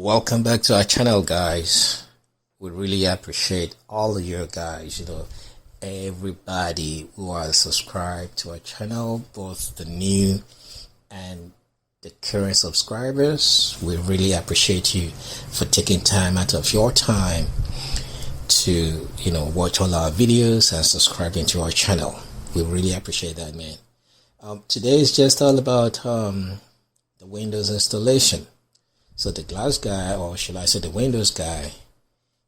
Welcome back to our channel, guys. We really appreciate all of you guys, everybody who are subscribed to our channel, both the new and the current subscribers. We really appreciate you for taking time out of your time to watch all our videos and subscribing to our channel. We really appreciate that, man. Today is just all about the Windows installation. So the glass guy, or should I say the Windows guy,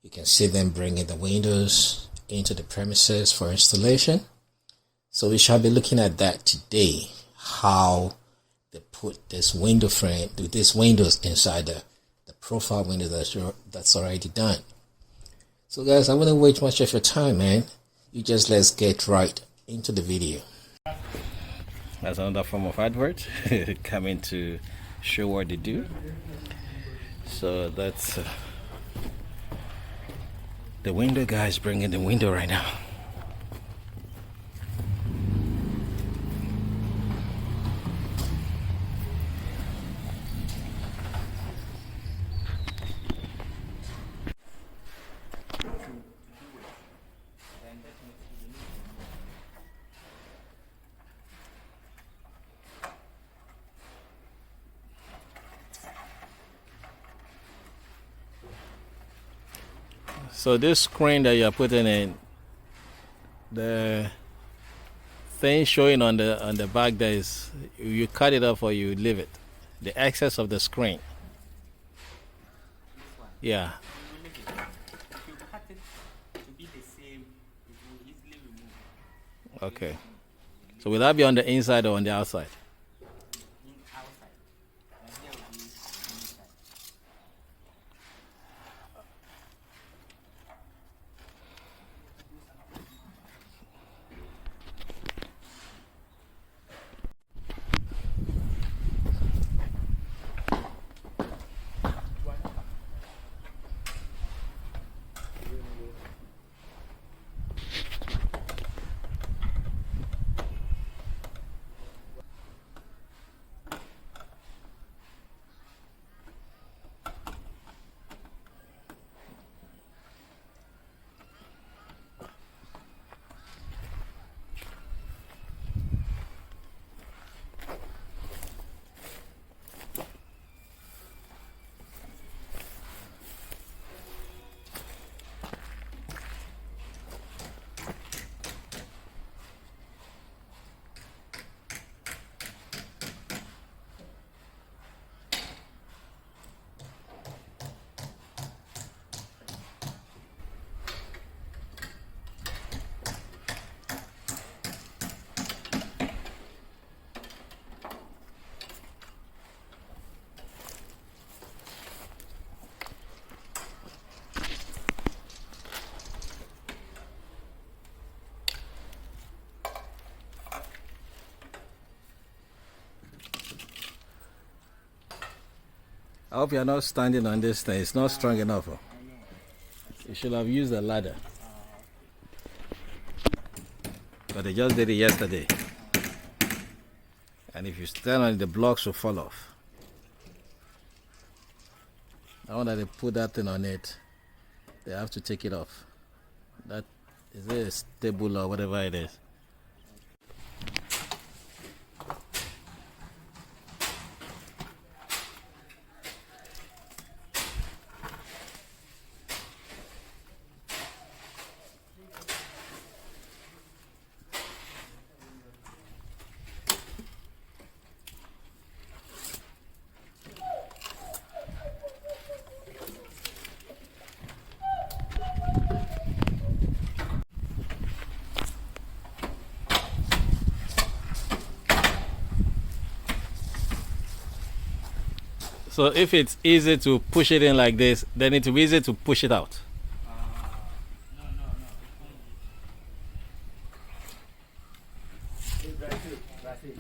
you can see them bringing the Windows into the premises for installation. So we shall be looking at that today, how they put this window frame, this Windows inside the profile window that's already done. So guys, I wouldn't waste much of your time, man. Let's get right into the video. That's another form of advert coming to show what they do. So that's the window guys bringing the window right now. So this screen that you're putting in, the thing showing on the back there is, you cut it off or you leave it. The excess of the screen. Yeah. If you cut it to be the same, it will easily remove. Okay. So will that be on the inside or on the outside? Outside. And here will be inside. I hope you're not standing on this thing. It's not strong enough. You should have used a ladder. But they just did it yesterday. And if you stand on it, the blocks will fall off. Now that they put that thing on it, they have to take it off. That is it a stable or whatever it is. So if it's easy to push it in like this, then it will be easy to push it out. No. That's it.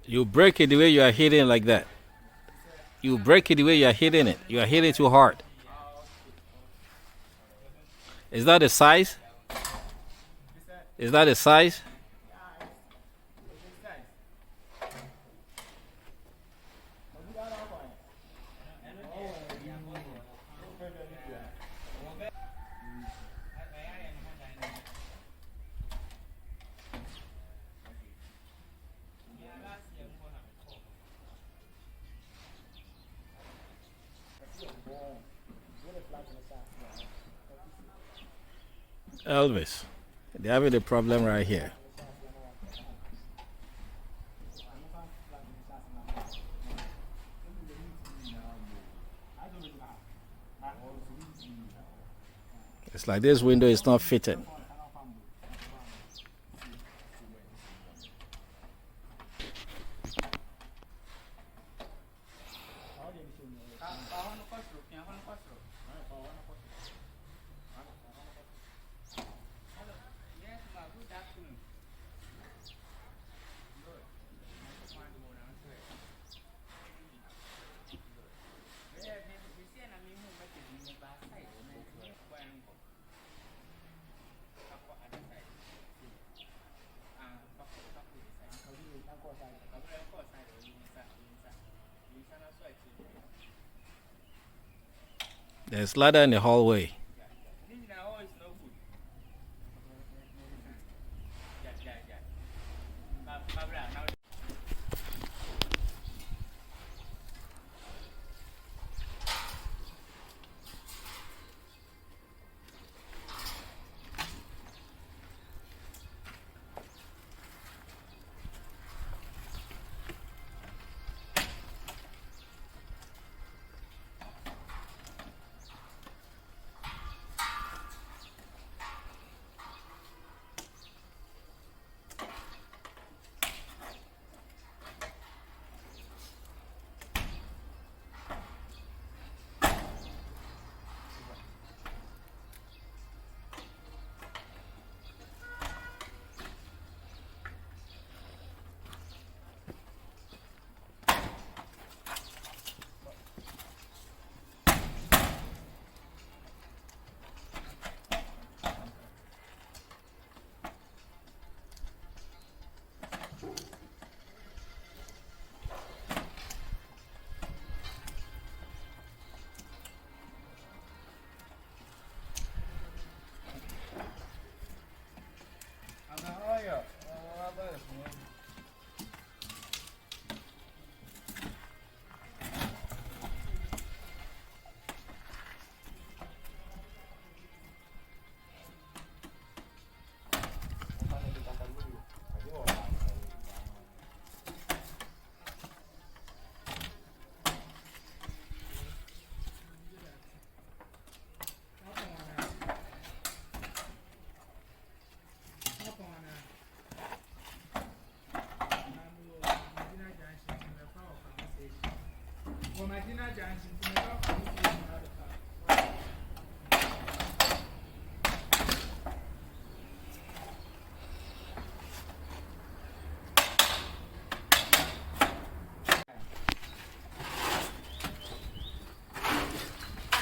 You break it the way you are hitting it like that. You break it the way you are hitting it. You are hitting too hard. Is that the size? Is that the size? Elvis, they're having a problem right here. It's like this window is not fitting. There's ladder in the hallway.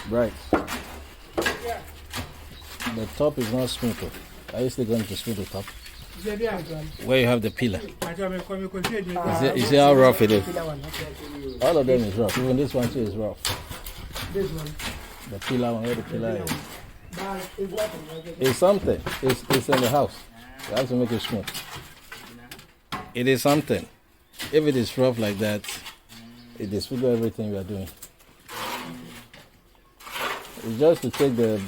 Right. The top is not smooth. Are you still going to smooth the top? Where you have the pillar. You see how rough it is? All of them is rough. Even this one too is rough. This one. The pillar one, where the pillar is. It's something. It's in the house. You have to make it smooth. It is something. If it is rough like that, it disfigures everything we are doing. It's just to take the...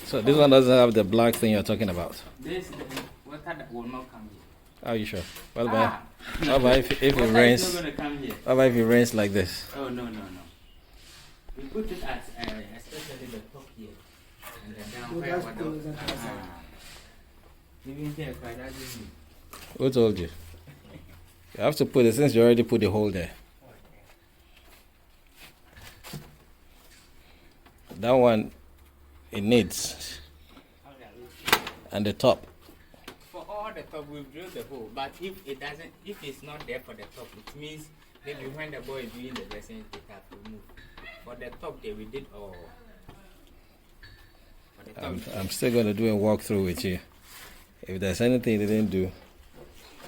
So this one doesn't have the black thing you're talking about. This water that will not come here. Are you sure? What about if it rains? It's not going to come here. What about if it rains like this? Oh no. We put it at especially the top here and then down where water. Even here, quite that is me. Who told you? You have to put it since you already put the hole there. That one, it needs. And the top. For all the top, we've drilled the hole. But if it's not there for the top, it means maybe when the boy is doing the dressing, they have to move. For the top, there we did all. For the top, I'm still going to do a walkthrough with you. If there's anything you didn't do,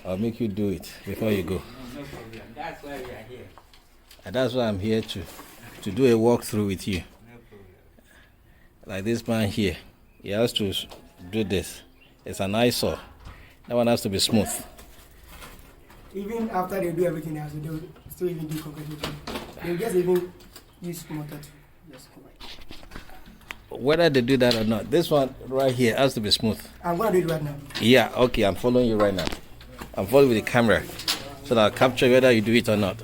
I'll make you do it before you go. no problem. That's why we are here. And that's why I'm here to do a walkthrough with you. No problem. Like this man here, he has to do this. It's an eyesore. That one has to be smooth. Even after they do everything else, they will still even do concrete. They will just even use mortar to just cover it. Whether they do that or not, this one right here has to be smooth. I'm going to do it right now. Yeah, okay, I'm following you right now. I'm following with the camera so that I'll capture whether you do it or not.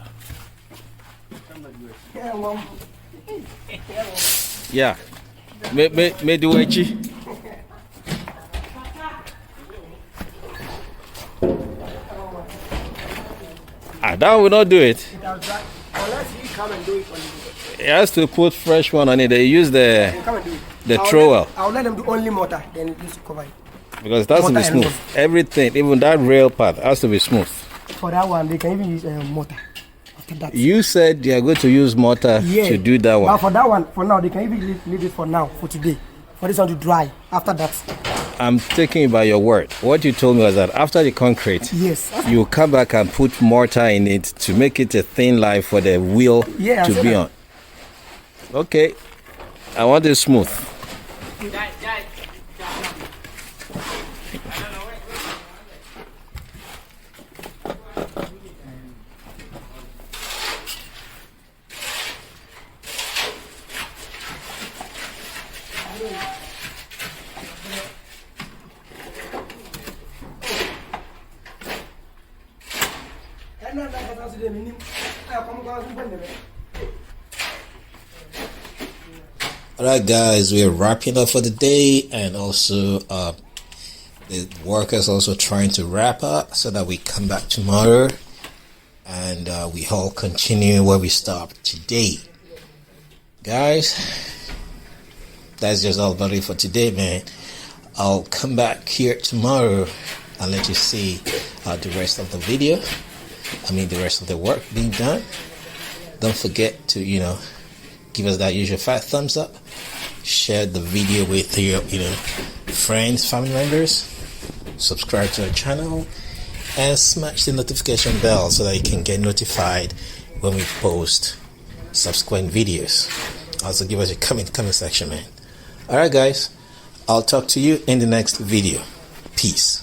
Yeah, well. Yeah. Me do it. That will not do it. Unless you come and do it on It has to put fresh one on it. They use come and do it. the trowel. I'll let them do only mortar, then just cover it. Because it has to be Mortar and smooth. Everything, even that rail part, has to be smooth. For that one, they can even use mortar. After that. You said you are going to use mortar to do that But one. for that one, for now, they can even leave it for now, for today. For this one to dry. After that. I'm taking you by your word. What you told me was that after the concrete, Yes. you come back and put mortar in it to make it a thin line for the wheel Yeah, I to said be that. on. Okay. I want it smooth. Alright guys, we are wrapping up for the day, and also the workers also trying to wrap up so that we come back tomorrow and we all continue where we stopped today. Guys, that's just all about it for today, man. I'll come back here tomorrow and let you see the rest of the video. The rest of the work being done. Don't forget to, give us that usual fat thumbs up. Share the video with your, friends, family members. Subscribe to our channel and smash the notification bell so that you can get notified when we post subsequent videos. Also give us a comment section, man. Alright guys, I'll talk to you in the next video. Peace.